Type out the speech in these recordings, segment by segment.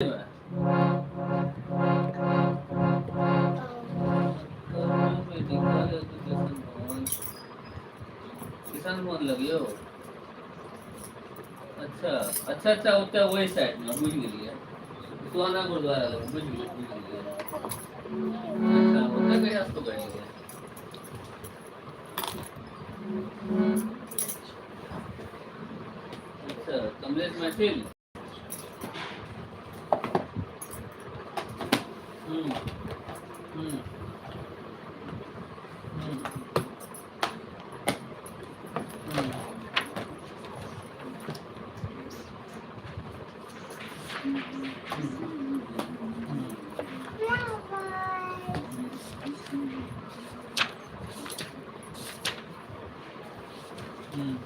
किसान मोहन लगियो। अच्छा अच्छा अच्छा, होता वही साइड में बुझ गेलिए। सुहाना गुरुद्वारा लग बुझ गेलिए। अच्छा होता कहिया से पकड़ लिए। अच्छा कमलेश महफिल। हम्म हम्म हम्म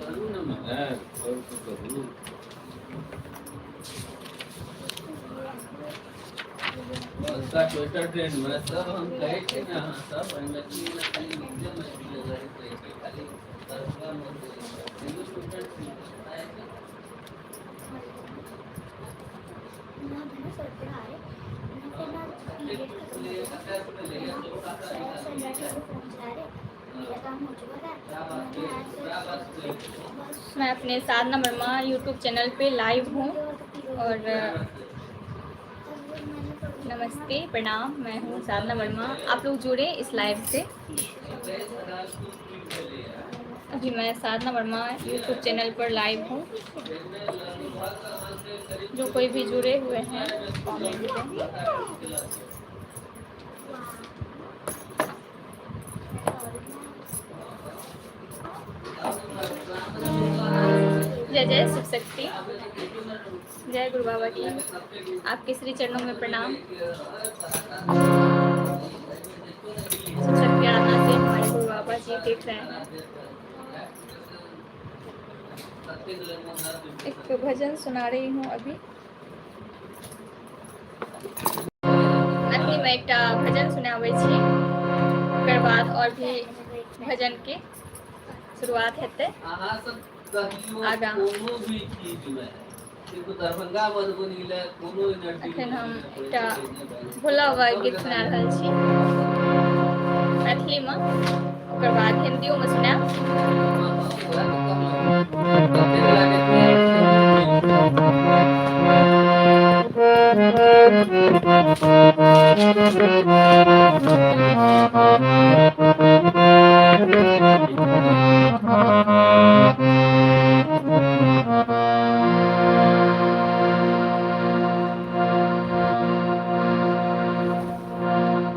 करू ना मगर और तो करू। उसका ट्विटर ट्रेंड में सब हम कहे थे ना, सब नकली नकली मीडिया में लगे थे खाली सरका मत हिंदू स्टूडेंट आए थे ना मैंने सोचा है मैं अपने साधना वर्मा यूट्यूब चैनल पे लाइव हूँ और नमस्ते प्रणाम, मैं हूँ साधना वर्मा। आप लोग जुड़े इस लाइव से। अभी मैं साधना वर्मा यूट्यूब चैनल पर लाइव हूँ। जो कोई भी जुड़े हुए हैं कमेंट करें। जय जय शिव शक्ति, जय गुरु बाबा की। आपके श्री चरणों में प्रणाम। शिव शक्ति आराधना से हमारे गुरु बाबा जी देख रहे हैं। एक भजन सुना रही हूँ अभी। मैं एक भजन सुनाबै छी, ओकर बाद और भी भजन के शुरुआत हेतै आगाँ। अखन हम एकटा भोला बाबा गीत सुना रहल छी मैथिली में, ओकर बाद हिंदियों में सुनाएब।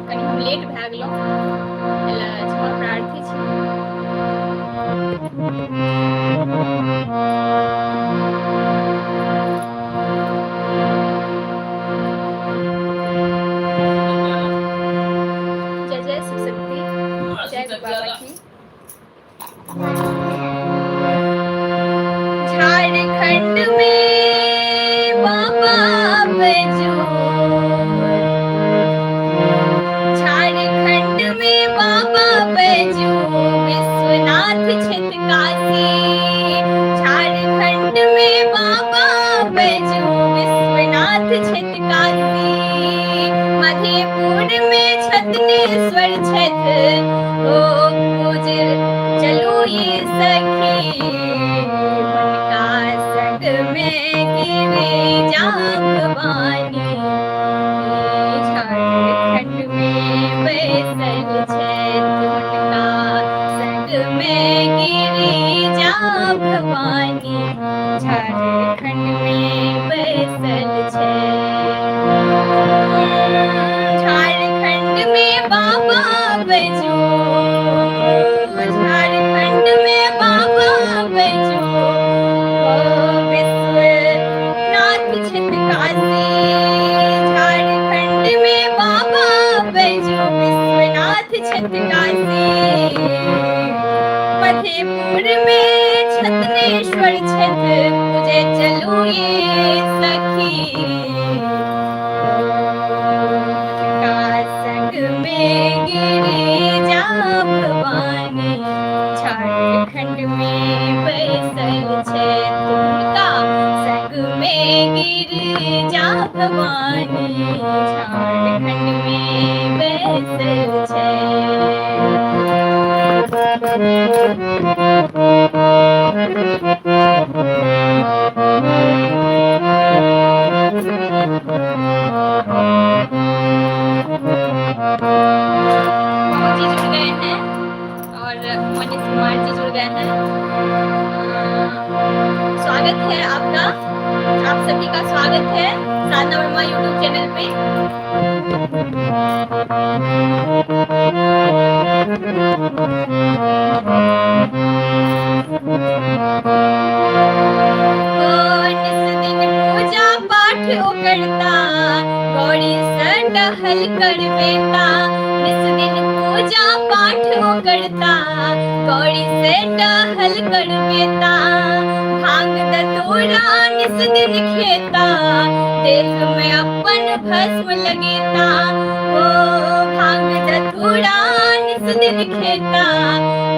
कनी हम लेट भए गेलहुँ, एला क्षमा प्रार्थी छी। जय जय शिव शक्ति, जय गुरु बाबा की। झारखंड में बाबा बैजू, झारखंड में बाबा बैजू विश्वनाथ छित काशी। झारखंड में बाबा बैजू विश्वनाथ छित काशी। मधेपुर में छतनेश्वर छित ओ पूज चलो ये सखी। उनका संग में गिरिजा भवानी। झारखंड में बैसल छथि उनका संग में गिरिजा भवानी। झारखंड में बैसल छथि। झारखंड में बैजू, झारखंड में बाबा बैजू, विश्वनाथ छत काशी, झारखंड में बाबा बैजू, विश्वनाथ छत काशी, मधेपुर में छतनेश्वर छत, मुझे चलू ये सखी, का संग में गिरिजा भवानी, झारखंड में बैसल छे तुमका संग में गिरिजा भवानी, झारखंड में बैसल छे। जी जुड़ गए हैं और मनीष कुमार जी जुड़ गए हैं। स्वागत है आपका, आप सभी का स्वागत है साधना वर्मा यूट्यूब चैनल पे। पूजा पाठ करता गौरी से टहल कर बेटा, निस दिन पूजा पाठ करता गौरी से टहल कर बेटा, भांग दतूरा निस दिन खेता, देख में अपन भस्म लगेता, ओ भांग दतूरा निस दिन खेता,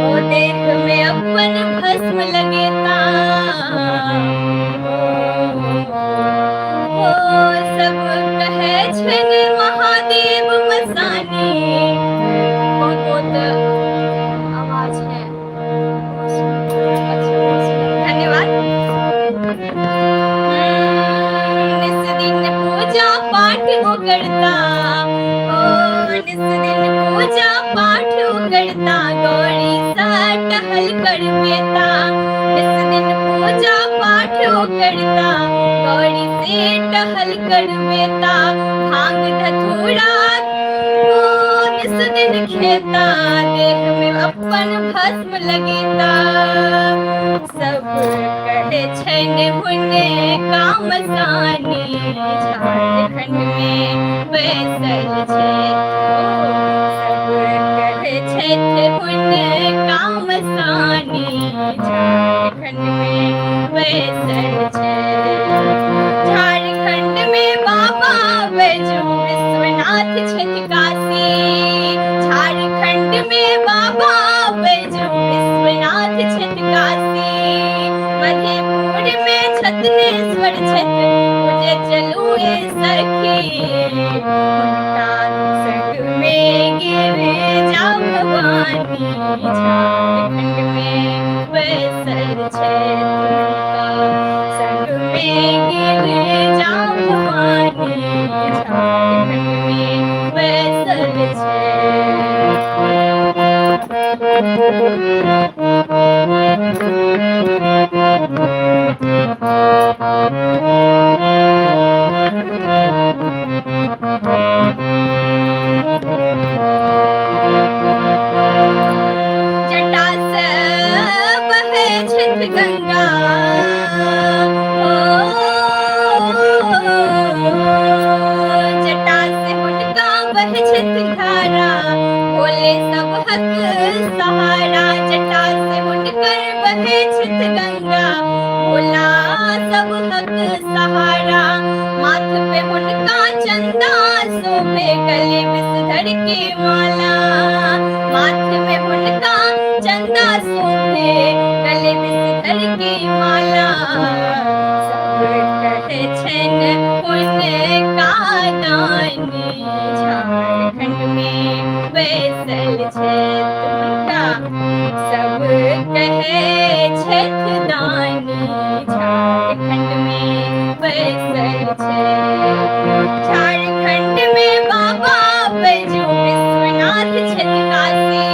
ओ देख में अपन भस्म लगेता, ओ सब कहे छन महादेव मसानी, बहुत आवाज है, धन्यवाद। निस दिन पूजा पाठ करता, ओ निस दिन पूजा पाठ करता गौरी सा टहल कर बेटा, निस दिन पूजा पाठ करता गौरी से टहल कर बेटा, भांग धतूरा निस दिन खेता, देख में अपन भस्म लगेता, सब कहे छन हुने काम सानी, झारखंड में बैसल छे, सब कहे छन हुने काम सानी, झारखंड में बैसल छे, झारखंड में बाबा बैजू, विश्वनाथ छत काशी, झारखंड में बाबा बैजू, विश्वनाथ छत काशी, मधेपुर में छतनेश्वर छत, मुझे चलू ये सखी, उनका संग में गिरिजा भवानी, झारखंड में बैसल छे तुमका संग में गिरिजा भवानी, झारखंड में बैसल छे। जटा से बहे छत गंगा, जटा से मुटका बहे छत धारा, बोले सब हक सहारा, जटा से मुटकर बहे छत गंगा, बोला सब हक सहारा, माथ पे मुटका चंदा शोभे, गले विषधर के माला, माथ में मुटका चंदा शोभे, गले विषधर के माला, सब कहे छन पुण्य का दानी, झारखंड में बैसल छे तुमका, सब कहे छठ दानी, झारखंड में बैसल छे, झारखंड में बाबा बैजू, विश्वनाथ छत काशी,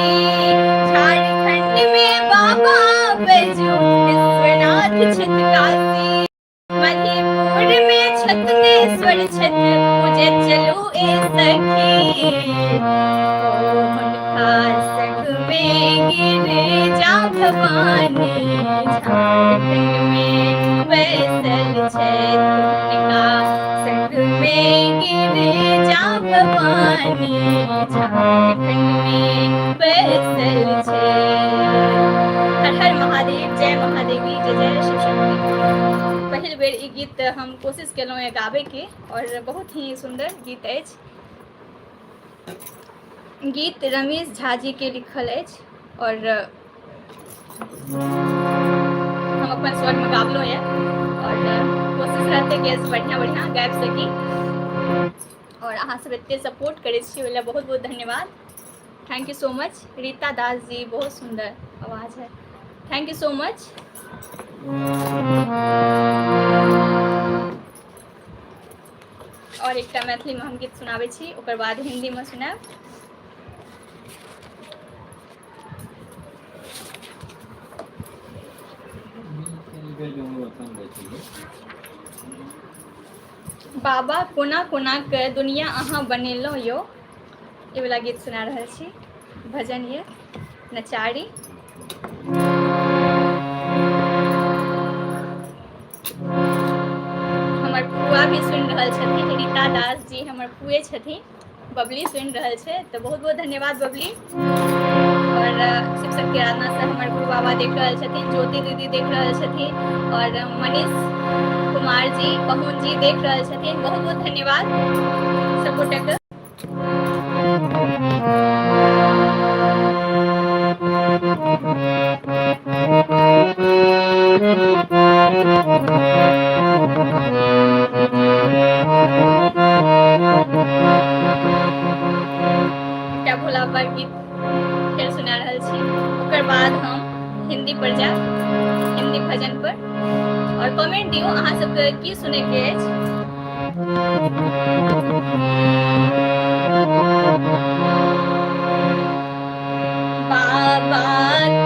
झारखंड में बाबा बैजू, विश्वनाथ छत काशी, मधेपुर में छतनेश्वर छत, मुझे चलू ए सखी, ओ मुनखा भवानी झारखंड में बैसल छे तुमका संग में गिरिजा भवानी झारखंड में बैसल छे। हर हर महादेव, जय महादेवी, जय जय शिव शक्ति। पहिल बेर ई गीत हम कोशिश केलहुँ है गाबे के और बहुत ही सुंदर गीत अछि। गीत रमेश झा जी के लिखल अछि और हम अपन स्वर में गाबलो है और कोशिश रहते कि बढ़िया बढ़िया गाबि सकी और अहाँ सब एते सपोर्ट करै छी, ओहि बहुत बहुत धन्यवाद। Thank you so much. Rita Das ji, बहुत सुंदर आवाज़ है, थैंक यू सो मच। और एक मैथिली में हम गीत सुनाबै छी, ओकर बाद हिंदी में सुनाब। बाबा कोना कोना के दुनिया अहाँ बनेलहुँ यो, ये वाला गीत सुना रहल छी। भजन ये नचारी। हमर फुआ भी सुनि रहल छथिन, रीता दास जी हमर फुए छथिन। बबली सुनि रहल छै, तो बहुत बहुत धन्यवाद बबली। और शिव शक्ति आराधना से हमर गुरु बाबा देख रहल छथिन, ज्योति दीदी देख रहल छथिन और मनीष कुमार जी, पहुन जी देख रहल छथिन। बहुत बहुत धन्यवाद सब गोटे के। एकटा भोला बाबा गीत फेर सुना रहल छी, ओकर बाद हम हिंदी पर जाब, हिंदी भजन पर। और कमेंट दियो अहाँ सबके की सुने के अछि। बाबा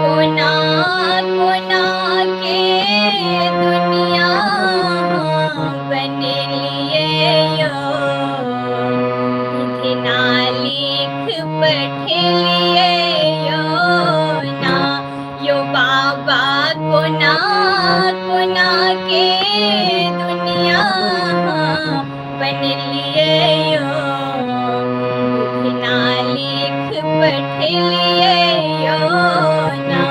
कोना कोना के दुनिया बनेलिए यो, विधिना लिख पठेलिए यो ना यो। बाबा कोना कोना के दुनिया बनेलिए यो, विधिना लिख पठेलिए यो ना,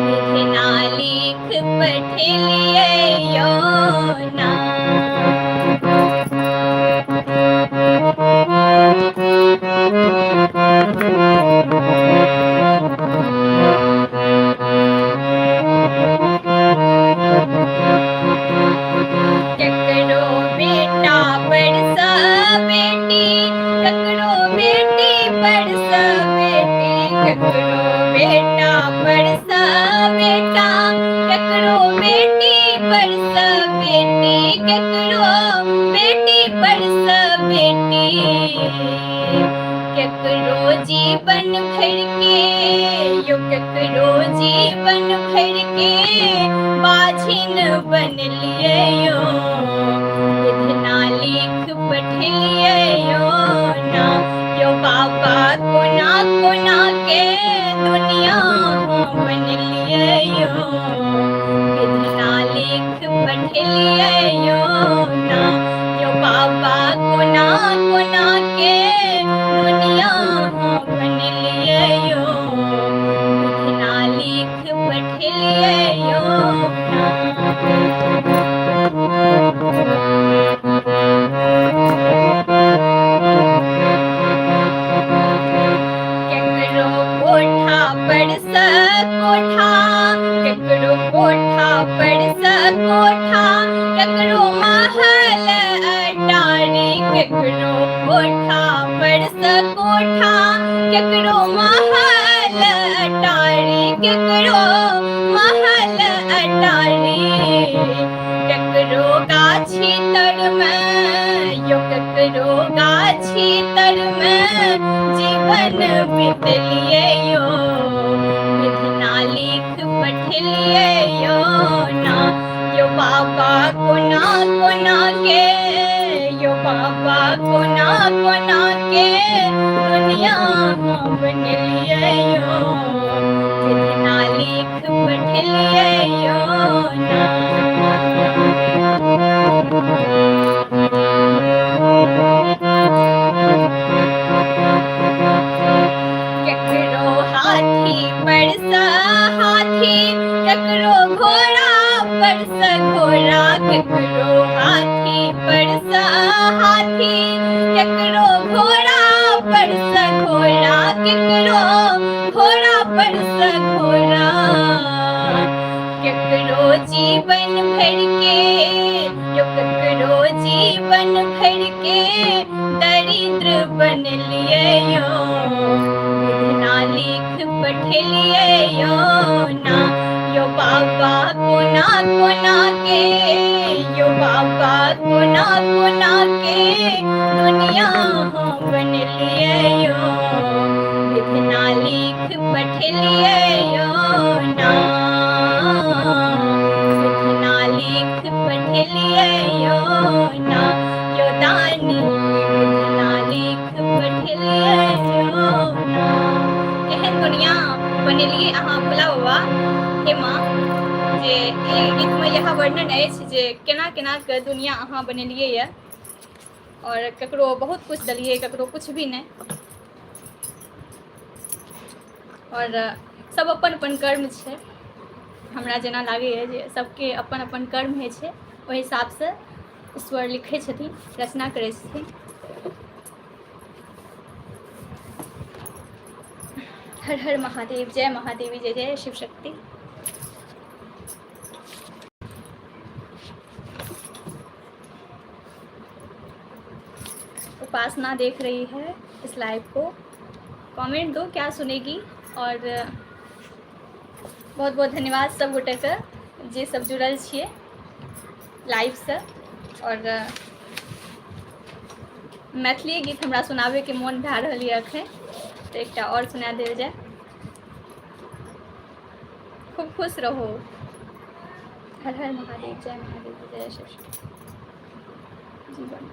विधिना लिख पठेलिए यो ना। ककरो बेटा बरस बेटी, ककरो बेटी बरस बेटी, ककरो बेटा बरस बेटा, ककरो बेटी बरस बेटी, ककरो बेटी बरस बेटी। ककरो जीवन भर के यो, ककरो जीवन भर के बाझिन बनलिए यो, विधिना लिख पठलिए यो ना यो। बाबा कोना कोना के दुनिया बनलिए यो, विधिना लिख पठलिए यो ना यो। बाबा कोना कोना के दुनिया बनलिए यो, विधिना लिख पठलिए यो ना। ककरो कोठा बरस कोठा, ककरो कोठा बरस कोठा, ककरो महल अटारी, ककरो कोठा बरस कोठा, ककरो महल अटारी, ककरो महल अटारी। ककरो गाछी तर में यो, ककरो गाछी तर में जीवन बितलिए यो, विधिना लिख पठलिए यो ना यो। बाबा कोना कोना के यो, बाबा कोना कोना के दुनिया दुनिया बनलियो विधना लिख पढ़लियो ना केकरो हाथी पर सा हाथी केकरो घोड़ा पर सा घोड़ा केकरो हाथी पर सा हाथी केकरो घोड़ा पर सा घोड़ा केकरो घोड़ा पर सा घोड़ा केकरो जीवन भर के यो केकरो जीवन भर के दरिद्र बनलियो विधना लिख पढ़लियो ना यो बाबा कोना कोना के यो बाबा कोना कोना के दुनिया बनलियो विधना लिख पढ़लियो ना विधना लिख पढ़लियो ना यो दानी विधना लिख पढ़लियो ना एहन दुनिया बनेलिए अहाँ भोला बाबा हे माँ जे ई गीतमे यह वर्णन अछि जे केना केना के दुनिया अहाँ बनेलिए यऽ और ककरो बहुत कुछ देलिए ककरो कुछ भी नहीं और सब अपन अपन कर्म छै हमरा जेना लागैए जे सबके अपन अपन कर्म होइ छै ओहि हिसाबसँ ईश्वर लिखै छथिन रचना करै छथिन हर हर महादेव जय महादेवी जय जय शिव शक्ति उपासना देख रही है इस लाइव को कमेंट दो क्या सुनेगी और बहुत बहुत धन्यवाद सब गोटेके जे सब जुड़ल छिए लाइव से और मैथिली गीत हमरा सुनाबैके मोन भए रहल यऽ एखन तो एक और सुना देल जाए खूब खुश रहो हर हर महादेव जय महादेव जय शिव जीवन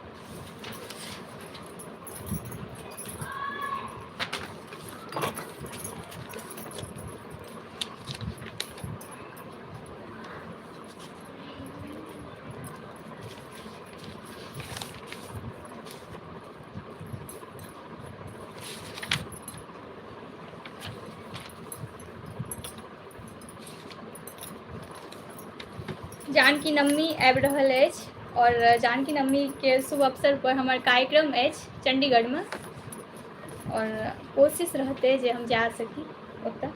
जानकी नवमी आबि रहल अछि और जानकी नवमी के शुभ अवसर पर हमर कार्यक्रम अछि चंडीगढ़ में और कोशिश रहते जे हम जा सकी ओतऽ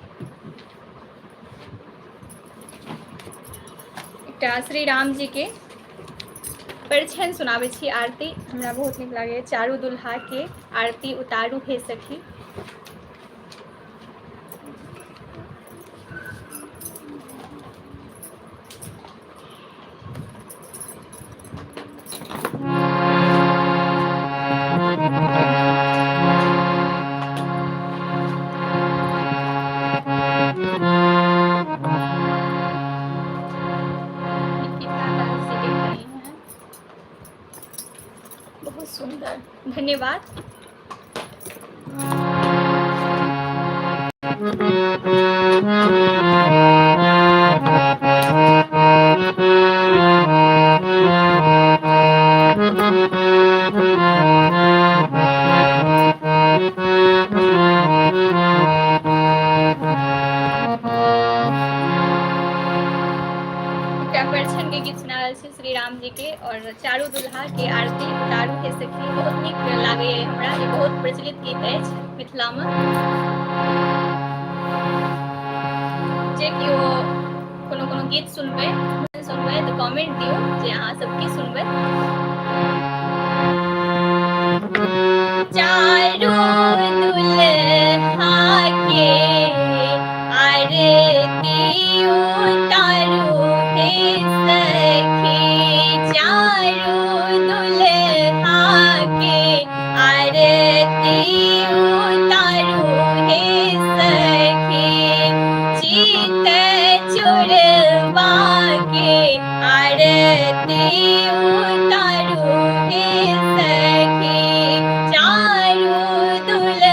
एकटा श्री राम जी के परिछन सुनाबै छी आरती हमरा बहुत नीक लागैए चारू दुल्हा के आरती उतारू हे सखी बहुत सुंदर धन्यवाद परिछन के गीत सुना रहल छी श्री राम जी के और चारू दुल्हा के आरती उतारू हे सखी बहुत नीक लागैए हमरा ई बहुत प्रचलित गीत अछि मिथिला में जे किओ कोनो गीत सुनबै तो कमेंट दियो जे अहाँ सब की सुनबै चारू दुल्हा के आरती उतारू हे सखी चारू दुल्हा के आरती उतारू हे सखी चित चुरवा के आरती उतारू हे सखी चारू दुल्हा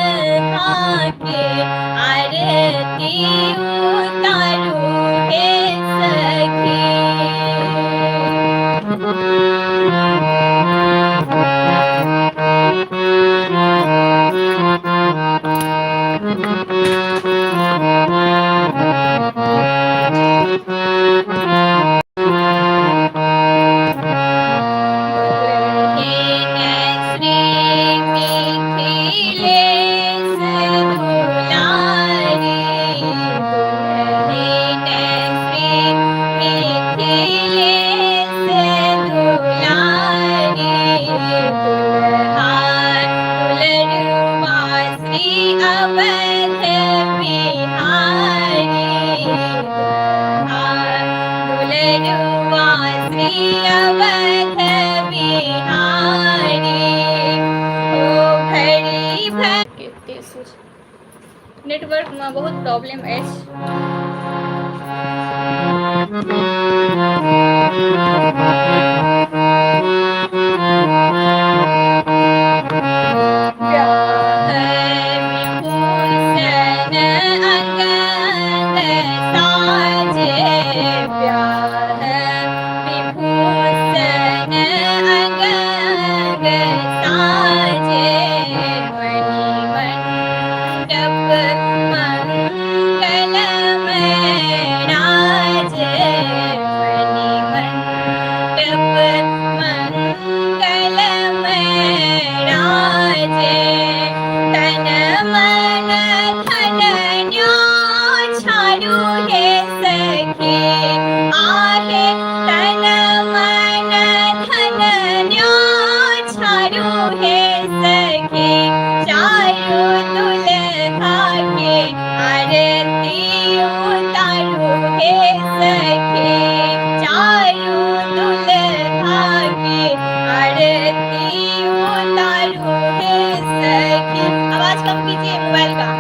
नेटवर्क में बहुत प्रॉब्लम अछि। आवाज कम कीजिए मोबाइल का।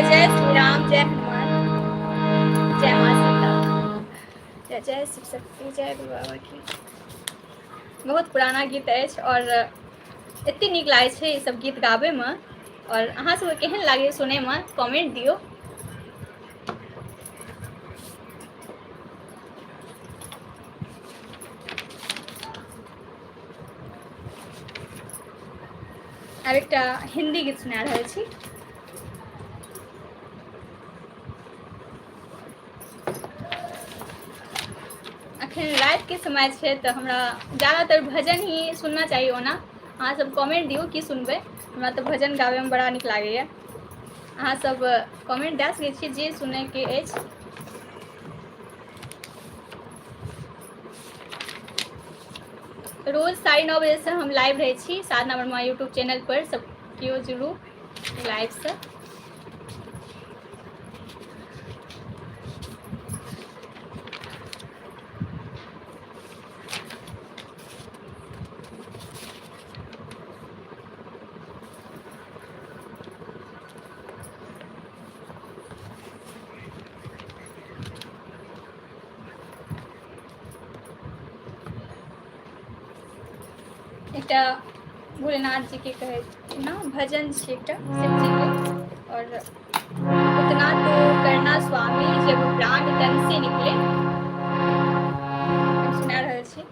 जय श्री राम, जय हनुमान, जय माँ सीता, जय शिव शक्ति, जय गुरु बाबा की। बहुत पुराना गीत अछि और एते नीक लागै छै ई सब गीत गाबै में। और अहाँ सब केहन लागे सुनै में कमेंट दियो। आब एकटा हिंदी गीत सुना रहल छी। अखन रात के समय छै तऽ हमरा ज़्यादातर भजन ही सुनना चाहिए। ओना अहाँ सब कमेंट दियौ की सुनबै, हमरा तऽ भजन गाबैमे बड़ा नीक लागैए। अहाँ सब कमेंट दए सकै छियै जे सुनैके अछि। रोज 9:30 बजेसँ हम लाइव रहै छी साधना वर्मा यूट्यूब चैनल पर, सब केओ जुड़ू लाइवसँ। एकटा भोलेनाथ जी के कहै ना भजन छै एकटा शिव जी के, और उतना तो करना स्वामी जब प्राण तन से निकले, हम सुना रहल छी।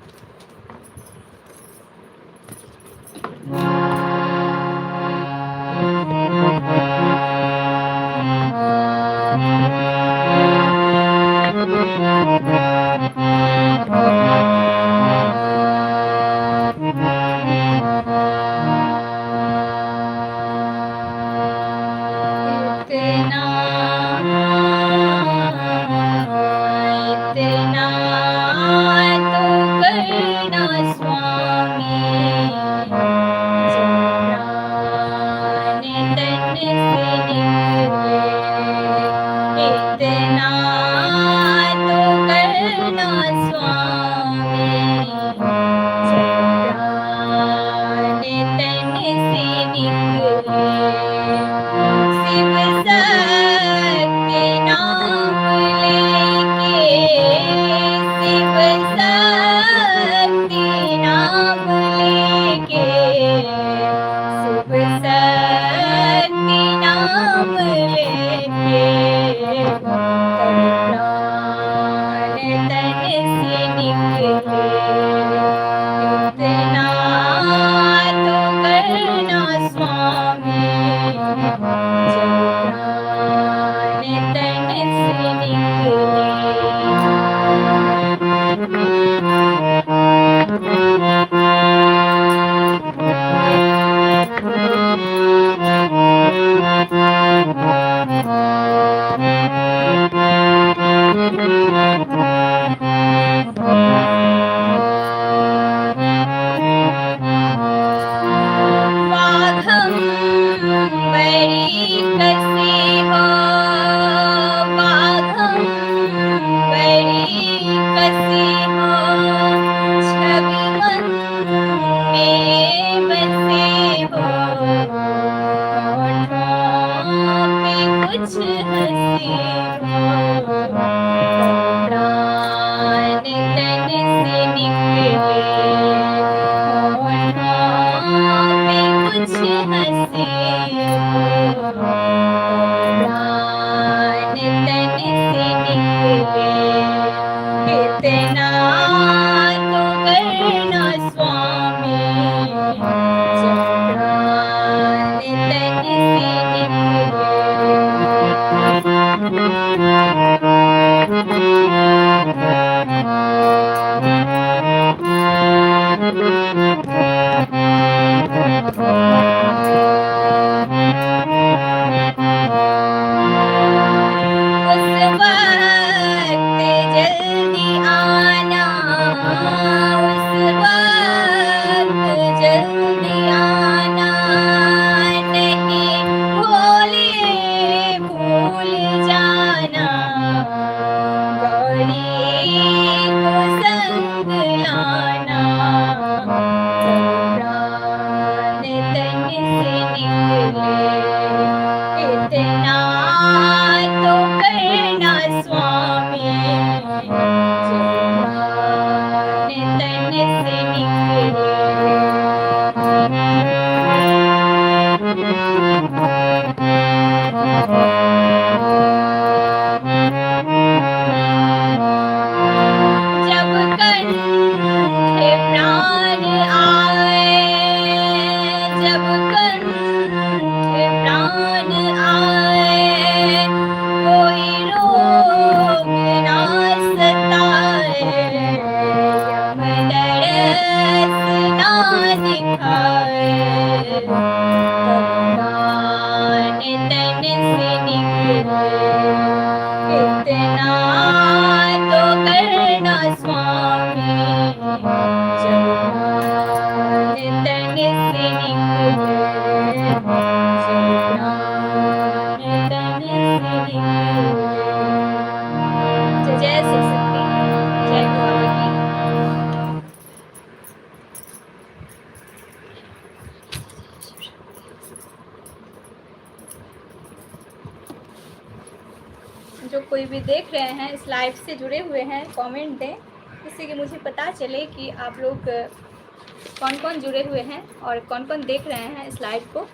जब कंठ भगवान तन से निकले, इतना तो करना स्वामी, जब प्राण तन से निकले, जब प्राण तन से निकले। जय जय शिव शक्ति, जय बाबा की। जो कोई भी देख रहे हैं, इस लाइव से जुड़े हुए हैं, कमेंट दें, जिससे कि मुझे पता चले कि आप लोग कौन कौन जुड़े हुए हैं और कौन कौन देख रहे हैं इस लाइव को।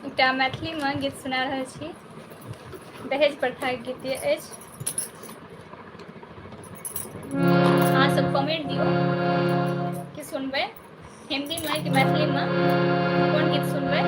एकटा मैथिलीमे गीत सुना रहल छी, दहेज प्रथा के गीत अछि। अहाँ सब कमेंट दियौ कि सुनबै, हिंदीमे कि मैथिलीमे, कोन गीत सुनबै।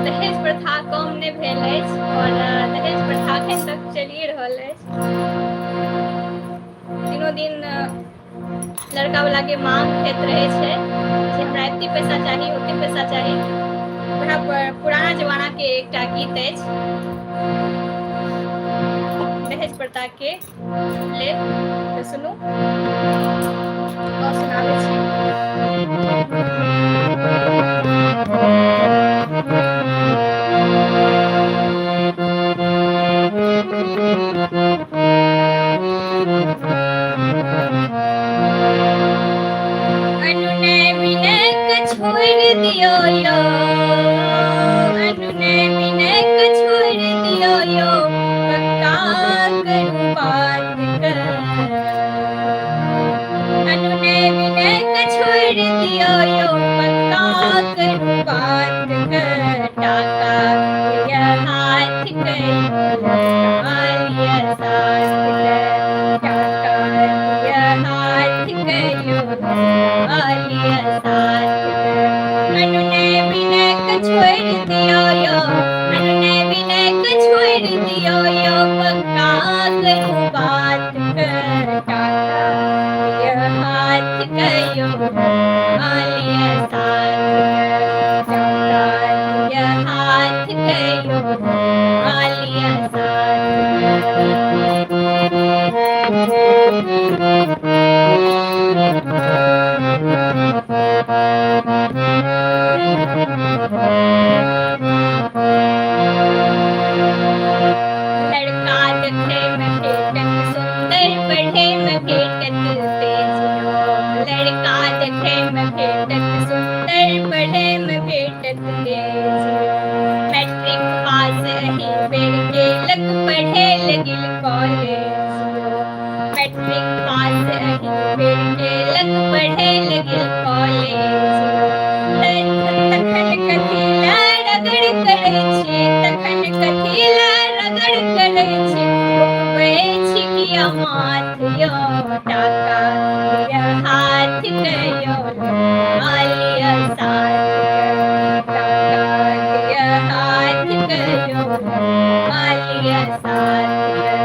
दहेज प्रथा कम नहि भेल अछि और दहेज प्रथा एखन तक चलिए रहल अछि। दिनों दिन लड़का वाला के मांग होइत रहे छै कि हमरा एते पैसा चाही, ओते पैसा चाही। वएह पुराना जमाना के एकटा गीत अछि दहेज प्रथा के लेल, तो सुनू और सुनाबै छी। अनुनय विनय के छोड़ दियो यो, अनुनय विनय के छोड़ दियो यो, पक्का करू बात कर। अनुनय विनय के छोड़ दियो यो, पक्का करू बात कर। टाका ये हाथ कयो, आलिया साथ कर। टाका ये हाथ कयो, आलिया साथ कर। अनुनय विनय के छोड़ दियो यो, अनुनय विनय के छोड़ दियो यो, पक्का करू बात कर। टाका ये हाथ कयो, आलिया साथ कर। टाका ये हाथ कयो, आलिया साथ लड़का देखे में भेटत सुंदर, पढ़े में भेटत तेज यो। लड़का देखे में भेटत सुंदर, पढ़े में भेटत तेज यो। मैट्रिक पास अही बेर केलक, पढ़े लगिल कॉलेज यो। मैट्रिक पास अही बेर केलक, पढ़े लगिल कॉलेज यो। तखन कथी ला रगड़ करै छी, तखन कथी ला रगड़ करै छी, उठबै छी किया माथ यो। टाका ये हाथ कयो, आलिया साथ कर। टाका ये हाथ कयो, आलिया साथ कर।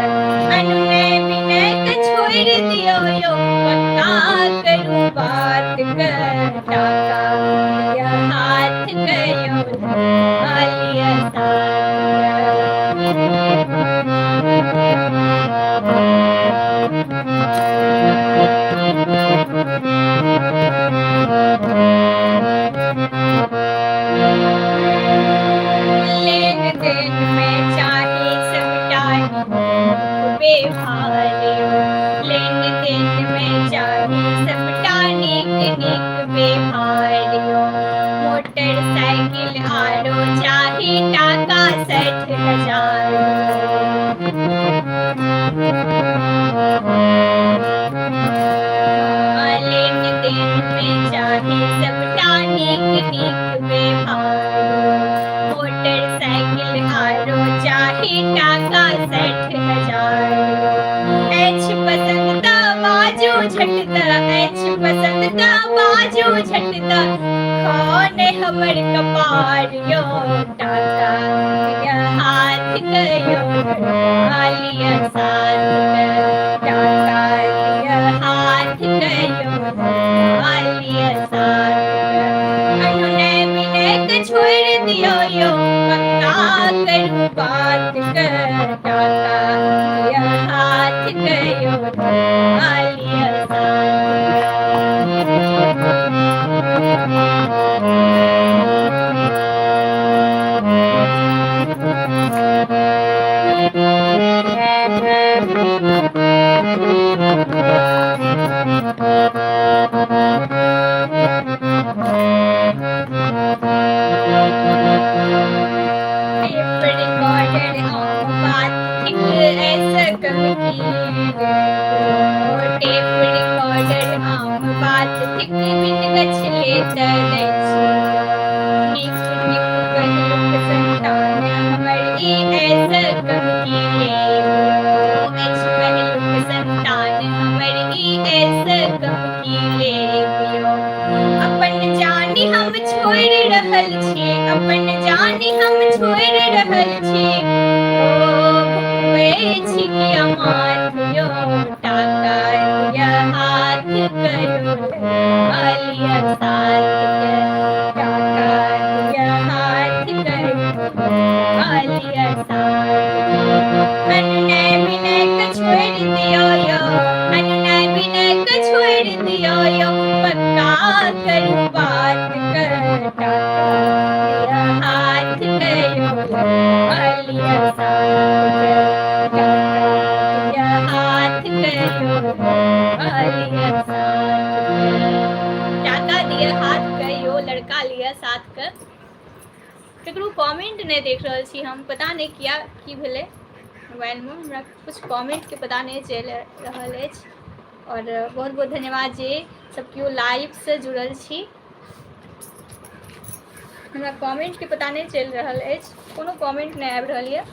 अनुनय विनय के छोड़ दियो यो, पक्का करू बात कर। टाका ये हाथ कयो, आलिया साथ कर। मोटरसाइकिल आरो चाही टाका 60,000 लेन देन में चाही सबटा नीक नीक व्यवहार मोटरसाइकिल आरो चाही टाका 60,000 अछि पसंद त बाजू झट अछि पसंद त बाजू झट खाने हमर कपार यो टाका दिया हाथ कयो आलिया साथ टाका दिया हाथ कयो आलिया साथ अनुनय विनय के छोड़ दियो यो पक्का करू बात टाका दिया हाथ कयो आलिया रिकॉर्डेड बात ठीक ऐसा कम की टेप रिकॉर्डेड आम बात ठीक बिन गछ लेत निक निक कहलुक संतान हमर ई ऐसा कम की एच कहलुक संतान हमर ई ऐसा कम की लेबियो अपन जानी हम छोड़ रहल छी अपन जानी हम छोड़ रहल छी ओ भुकवे छी किया माथियो टाका दिया हाथ करो आलिया साथ टाका दिया हाथ करो आलिया साथ अनुनय विनय के छोड़ दियो यो अनुनय विनय के छोड़ दियो यो पक्का करू बात टाका दिया हाथ कयो आलिया साथ टाका दिया हाथ कयो आलिया साथ टाका दिया हाथ कयो लड़का लिया साथ के केकरो कमेंट नहीं देख रहल छी हम पता नहीं किया की भेलै मोबाइल में हमरा कुछ कमेंट के पता नहीं चल रहल अछि और बहुत बहुत धन्यवाद जे सब केओ लाइव से जुड़ल छी हमरा कमेंट के पता नहीं चल रहल अछि कोनो कमेंट नहीं आबि रहल यऽ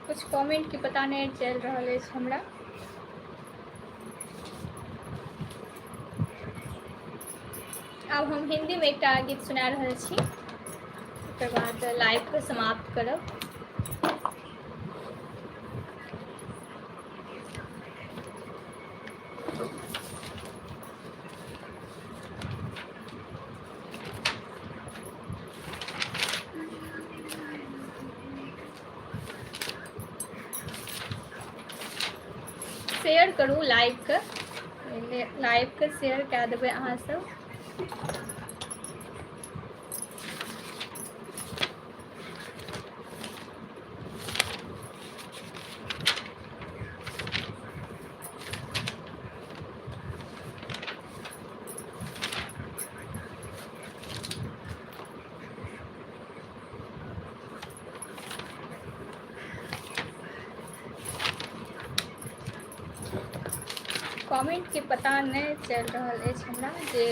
कुछ कमेंट के पता नहीं चल रहल अछि हमरा अब हम हिंदी में एक गीत सुना रहल छी ओकर बाद लाइव के समाप्त करब शेयर करू लाइव के शेयर कए देबै अहाँ सब कमेंट के पता नहीं चल रहल अछि हमरा जे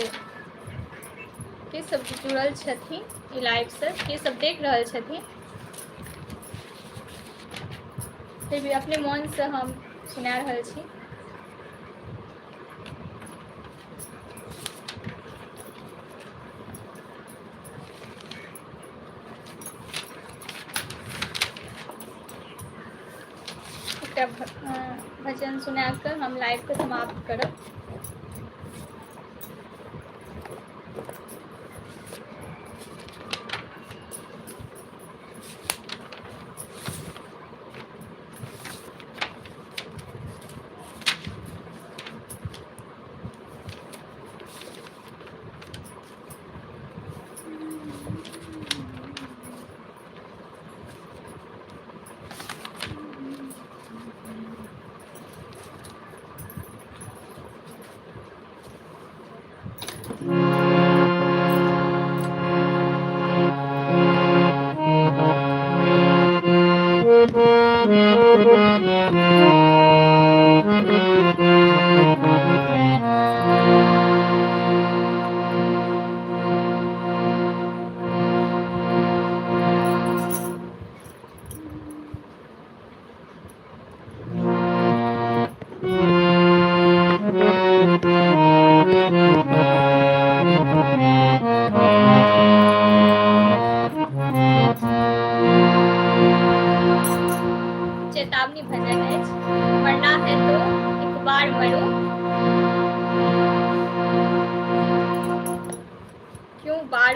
के सब जुड़ल छथिन ई लाइव से के सब देख रहल छथिन फिर भी अपने मन से हम सुना रहल छी भजन सुना कर हम लाइव को समाप्त करब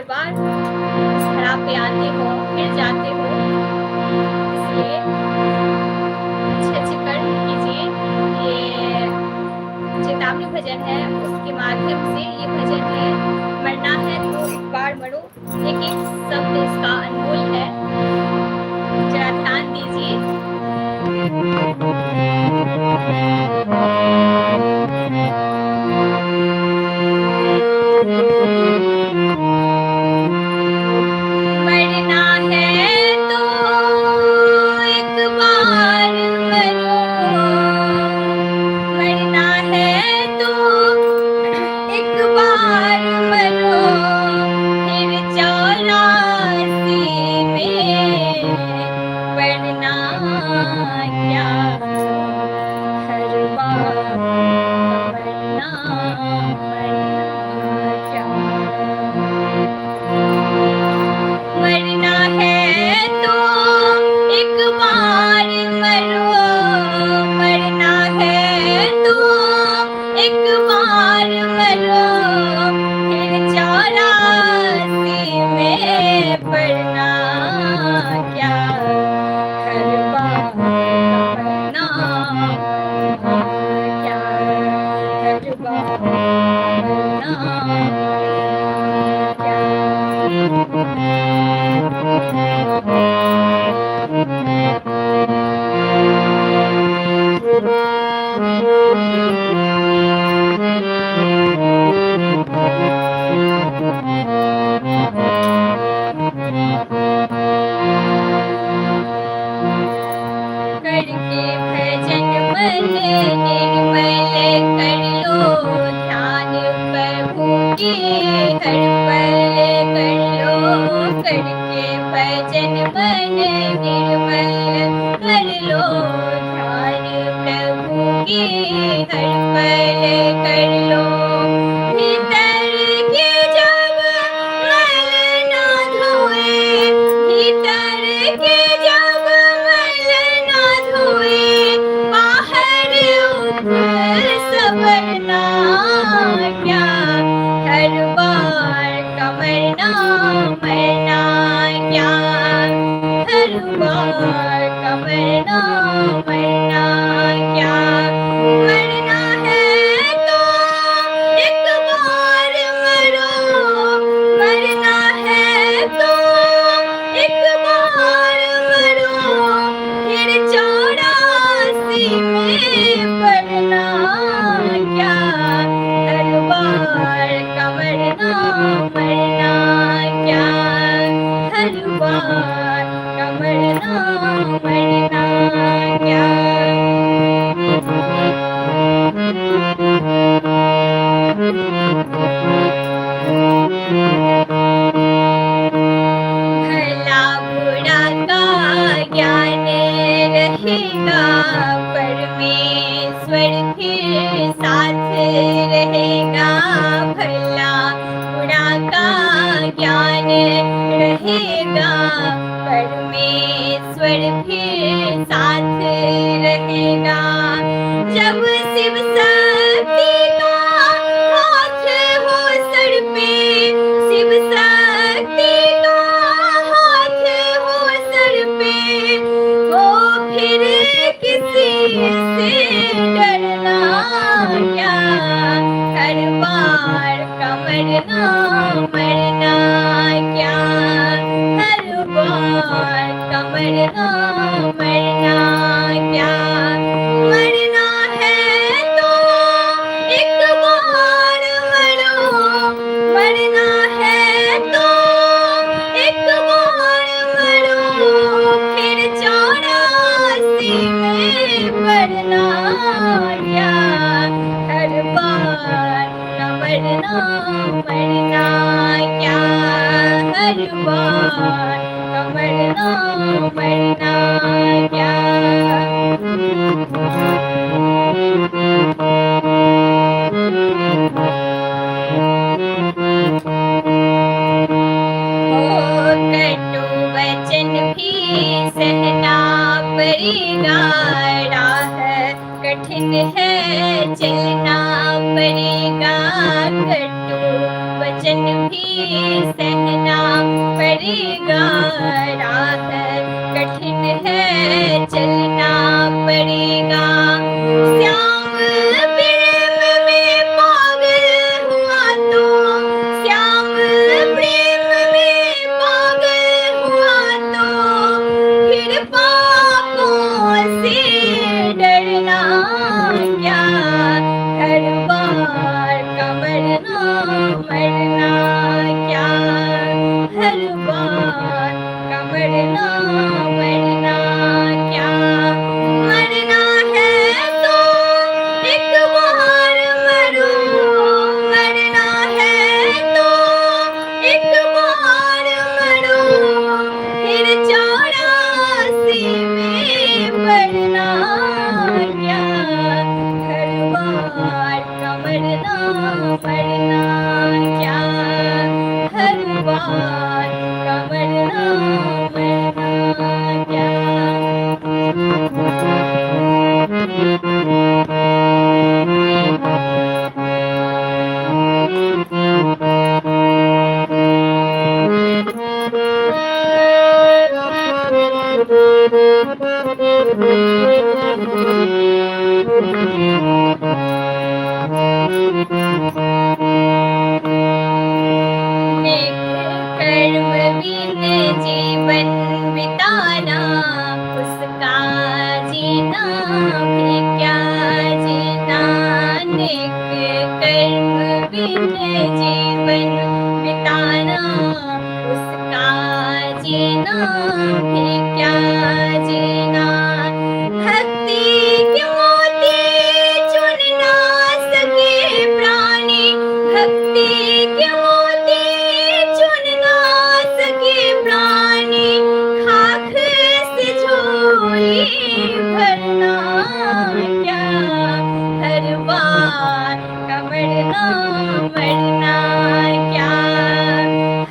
बार इस खराब पे आते हो, फिर जाते हो, इसलिए अच्छे-अच्छे कर्म कीजिए। ये चेतावनी भजन है, उसके माध्यम से ये भजन है, मरना है तो एक बार मरो, एक-एक शब्द इसका अनमोल है, जरा ध्यान दीजिए। मरना है तो एक बार मरो, मरना है तो एक बार मरो, फिर 84 में पढ़ना क्या, हर बार मरना क्या। मरना है तो एक बार मरो, मरना है तो एक बार मरो, फिर 84 में पढ़ना क्या, हर बार मरना क्या, हर बार मरना क्या। करके भजन मन निर्मल कर लो ध्यान प्रभु के हर पल कर लो, करके भजन मन निर्मल कर लो ध्यान प्रभु के हर पल कर लो। भीतर के जब मल ना धोए, भीतर के जब मल ना धोए, बाहर ऊपर संवरना क्या, हर बार कमरना मरना क्या, हर बार कमरना मरना क्या। मरना है तो एक बार मरो, मरना है तो एक बार मरो, फिर 84 में पढ़ना क्या, हर बार कमरना मरना क्या, हर बार कमरना मरना क्या। भला बुरा का ज्ञान रहेगा, परमेश्वर फिर साथ रहेगा। भला बुरा का ज्ञान रहेगा, परमेश्वर फिर साथ रहेगा। जब शिव शक्ति का हाथ हो सर पे, शिव शक्ति का हाथ हो सर पे, तो फिर किसी से डरना क्या, हर बार कमरना मरना क्या, हर बार कमरना मरना क्या। मरना है तो एक बार मरो, मरना है तो एक बार मरो, फिर 84 में पढ़ना क्या, हर बार कमरना मरना क्या, हर बार कमरना मरना क्या। कटु वचन भी सहना पड़ेगा, राह कठिन है चलना पड़ेगा। कटु वचन भी सहना पड़ेगा, राह कठिन है चलना पड़ेगा। श्याम प्रेम में पागल हुआ तो, श्याम प्रेम में पागल हुआ तो, फिर पापों से डरना क्या, हर बार का मरना मरना क्या, हर बार का मरना मरना क्या। मरना है तो एक बार मरो, मरना है तो एक बार मरो, फिर 84 में मरना क्या, हर बार का मरना मरना क्या, हर बार का मरना मरना क्या। नेक कर्म बिन जीवन बिताना, उसका जीना भी क्या जीना। नेक कर्म बिन जीवन बिताना, उसका जीना भी क्या जीना। भक्ति के मोती चुन ना सके प्राणी, भक्ति के मोती चुन ना सके प्राणी, खाक से झोली भरना क्या, हर बार का मरना मरना क्या,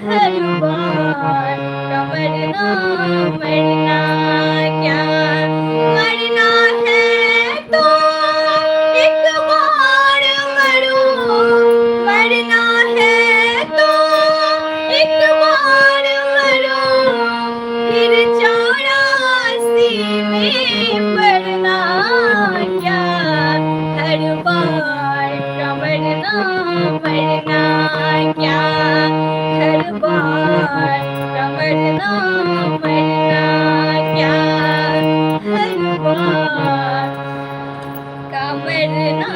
हर बार का मरना मरना क्या। मरना है तो एक बार मरो, मरना है तो एक बार मरो, फिर 84 में मरना क्या, हर बार का मरना मरना क्या, हर बार का मरना मरना क्या, हर बार का मरना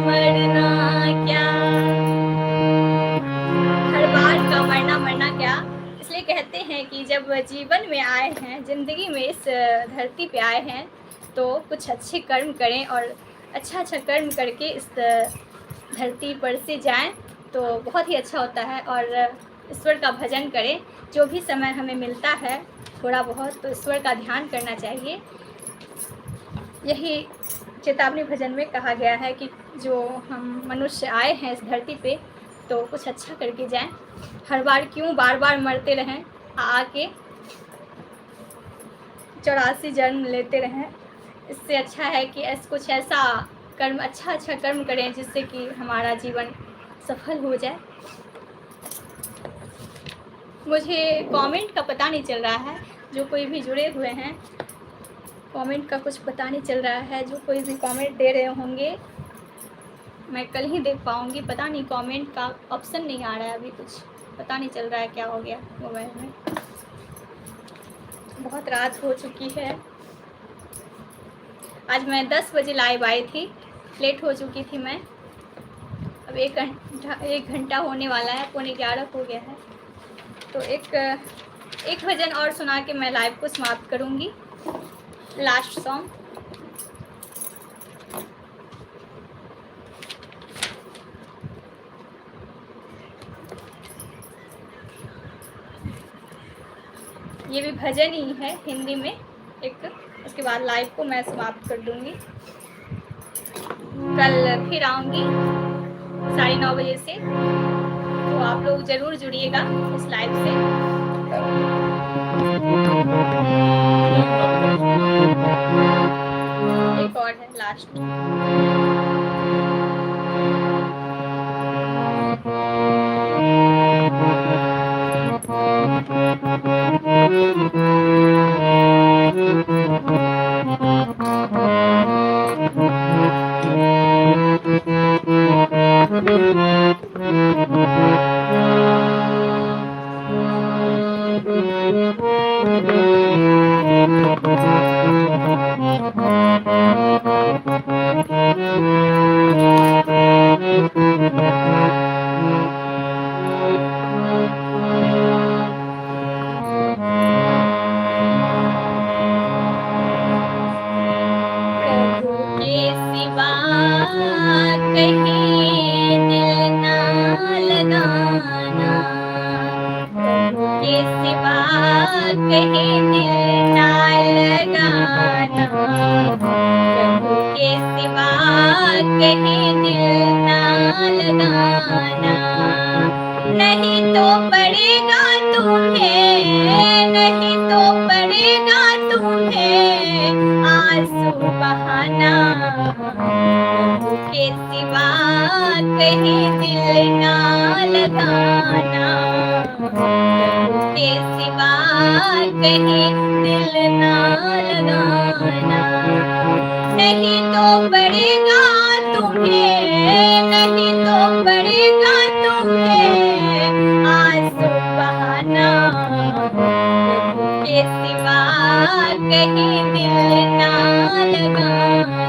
मरना क्या। हर बार का मरना मरना क्या इसलिए कहते हैं कि जब जीवन में आए हैं, ज़िंदगी में इस धरती पे आए हैं, तो कुछ अच्छे कर्म करें और अच्छा अच्छा कर्म करके इस धरती पर से जाएं तो बहुत ही अच्छा होता है। और ईश्वर का भजन करें, जो भी समय हमें मिलता है थोड़ा बहुत, तो ईश्वर का ध्यान करना चाहिए। यही चेतावनी भजन में कहा गया है कि जो हम मनुष्य आए हैं इस धरती पे, तो कुछ अच्छा करके जाएं। हर बार क्यों बार बार मरते रहें, आके 84 जन्म लेते रहें। इससे अच्छा है कि कुछ ऐसा कर्म, अच्छा कर्म करें जिससे कि हमारा जीवन सफल हो जाए। मुझे कमेंट का पता नहीं चल रहा है, जो कोई भी जुड़े हुए हैं कमेंट का कुछ पता नहीं चल रहा है। जो कोई भी कमेंट दे रहे होंगे मैं कल ही देख पाऊँगी, पता नहीं कमेंट का ऑप्शन नहीं आ रहा है अभी, कुछ पता नहीं चल रहा है क्या हो गया मोबाइल में। बहुत रात हो चुकी है, आज मैं 10 बजे लाइव आई थी, लेट हो चुकी थी मैं। अब एक घंटा होने वाला है, 11:15 हो गया है, तो एक भजन और सुना के मैं लाइव को समाप्त करूँगी। लास्ट सॉन्ग ये भी भजन ही है हिंदी में एक, उसके बाद लाइव को मैं समाप्त कर दूंगी। कल फिर आऊँगी 9:30 बजे से, तो आप लोग ज़रूर जुड़िएगा इस लाइव से। एक और है लास्ट। लगाना, नहीं तो पड़ेगा तुम्हें, नहीं तो पड़ेगा तुम्हें आंसू बहाना, प्रभु के सिवा कहीं दिल ना लगाना, प्रभु के सिवा कहीं दिल ना लगाना, नहीं तो पड़ेगा तुम्हें, नहीं तो पड़ेगा तुम्हें आंसू बहाना, प्रभु के सिवा कहीं दिल ना लगाना।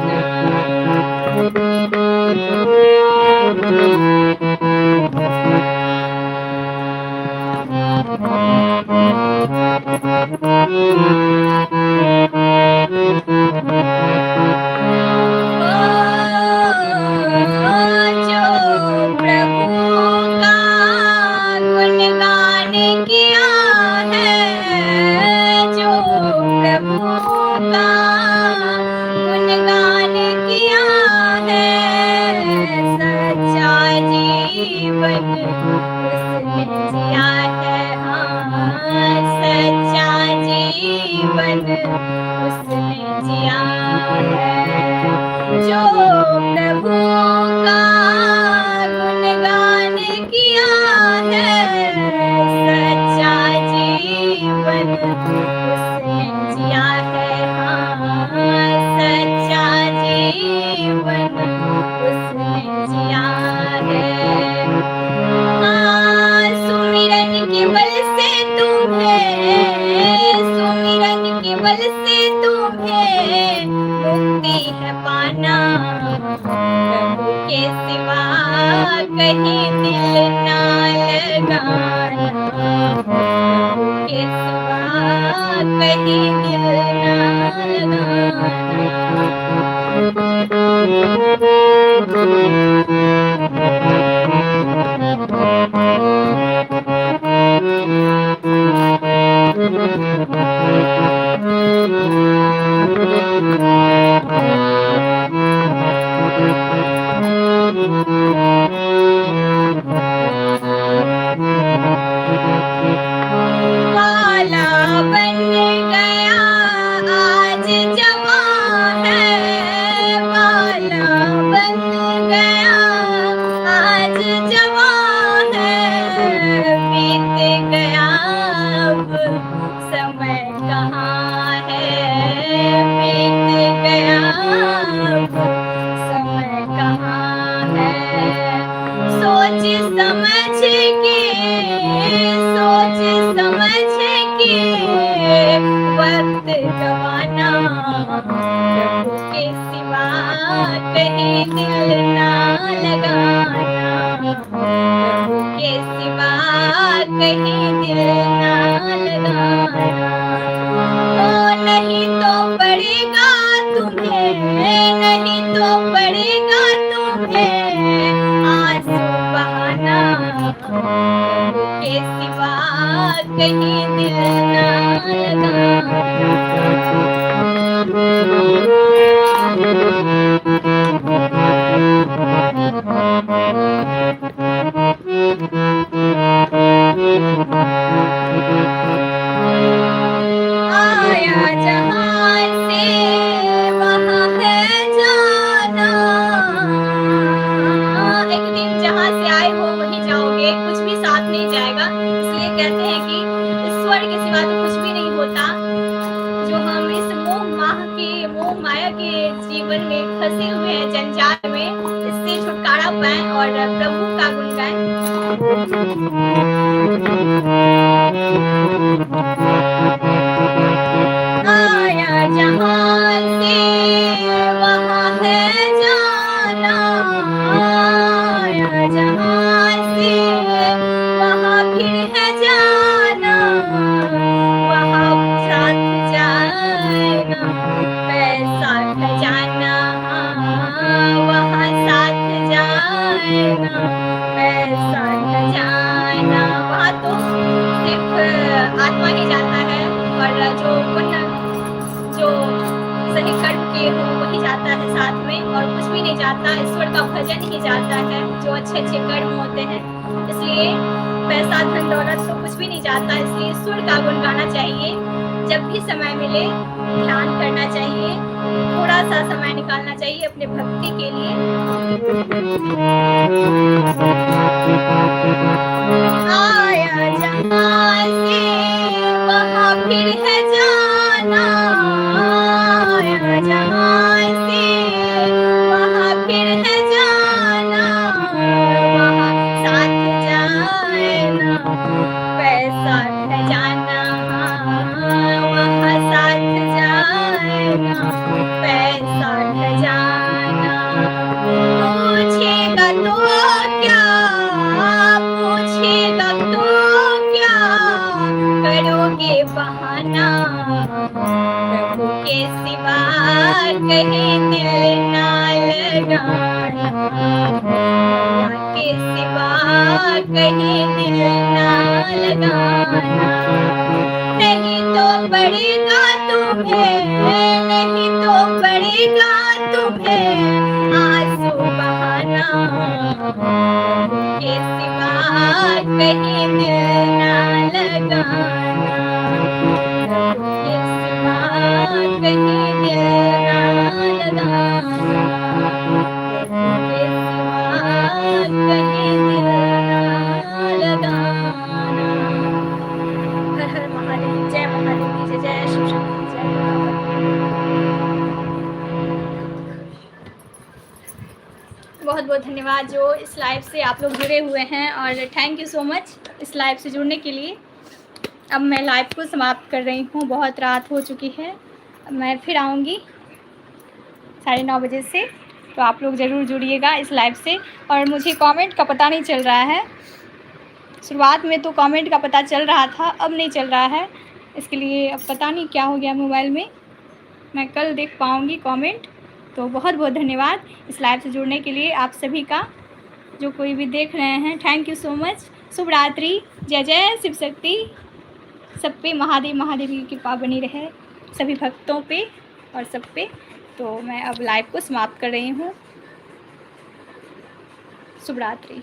जो प्रभु का गुणगान किया है, जो प्रभु का गुणगान किया है, सच्चा जीवन उसने जिया है, हाँ सच्चा जीवन उसने जिया है, जो प्रभु का गुणगान किया है, सच्चा जीवन उसने जिया है, हाँ सच्चा जीवन उसने जिया है। हाँ सुमिरन के बल से तुम्हें, सुमिरन के बल से तुम्हें मुक्ति है पाना, प्रभु के सिवा कहीं दिल ना लगाना, प्रभु के सिवा कहीं दिल ना लगाना। काला बन गया आज जमा है, काला बन गया आज जमा है, बीत गया अब समय कहाँ है, बीत गया अब समय कहाँ है, सोच समझ के, सोच समझ के वक्त गवाना, प्रभु के सिवा कहीं दिल ना लगाना, प्रभु के सिवा कहीं दिल ना लगाना। ओ नहीं तो पड़ेगा तुम्हें, नहीं तो पड़ेगा तुम्हें आंसू बहाना, प्रभु के सिवा कहीं दिल ना लगाना। आया जहां से वहां है जाना, एक दिन जहां से आए हो वहीं जाओगे, कुछ भी साथ नहीं जाएगा, इसलिए कहते हैं कि ईश्वर के सिवा तो कुछ भी नहीं होता। जो हम इस मोह माया के जीवन में फंसे हुए हैं, जंजाल में, इससे छुटकारा पाए और प्रभु का गुण गाएं। आया जहां से वहां है जाना, आया जहां से वहां फिर है जाना, वहां साथ जाना पैसा खजाना, वहां साथ जाना पैसा खजाना, वहां तो सिर्फ आत्मा ही जाता है, और जो पुण्य जो सही कर्म किए हो वही जाता है साथ में, और कुछ भी नहीं जाता। जाता, ईश्वर का भजन ही जाता है, जो अच्छे अच्छे कर्म होते हैं। इसलिए पैसा धन दौलत तो कुछ भी नहीं जाता, इसलिए ईश्वर का गुण गाना चाहिए। जब भी समय मिले ध्यान करना चाहिए, थोड़ा सा समय निकालना चाहिए अपने भक्ति के लिए। आया जहाँ से वहाँ फिर है जाना, आया जहाँ से वहाँ फिर है जाना, वहाँ साथ जाए ना पैसा खजाना, वहाँ साथ जाए ना पैसा खजाना। पूछेगा तो क्या, पूछेगा तो क्या, करोगे बहाना, प्रभु के सिवा कहीं दिल ना लगाना, भैया के सिवा कहीं दिल ना लगाना। नहीं तो पड़ेगा तुम्हें, नहीं तो पड़ेगा तुम्हें आंसू बहाना, प्रभु के सिवा कहीं दिल ना लगाना, प्रभु के सिवा कहीं दिल ना लगाना, प्रभु के सिवा कहीं दिल ना लगाना। हर हर महादेव, जय महादेव की जय, जय शिव शक्ति, जय दुर्गा। बहुत बहुत धन्यवाद जो इस लाइव से आप लोग जुड़े हुए हैं, और थैंक यू सो मच इस लाइव से जुड़ने के लिए। अब मैं लाइव को समाप्त कर रही हूँ, बहुत रात हो चुकी है। अब मैं फिर आऊँगी 9:30 बजे से, तो आप लोग ज़रूर जुड़िएगा इस लाइव से। और मुझे कमेंट का पता नहीं चल रहा है, शुरुआत में तो कमेंट का पता चल रहा था, अब नहीं चल रहा है। इसके लिए अब पता नहीं क्या हो गया मोबाइल में, मैं कल देख पाऊँगी कमेंट। तो बहुत बहुत धन्यवाद इस लाइव से जुड़ने के लिए आप सभी का, जो कोई भी देख रहे हैं, थैंक यू सो मच। शुभ रात्रि, जय जय शिव शक्ति। सब पे महादेव महादेव की कृपा बनी रहे, सभी भक्तों पे और सब पे। तो मैं अब लाइव को समाप्त कर रही हूँ। शुभ रात्रि।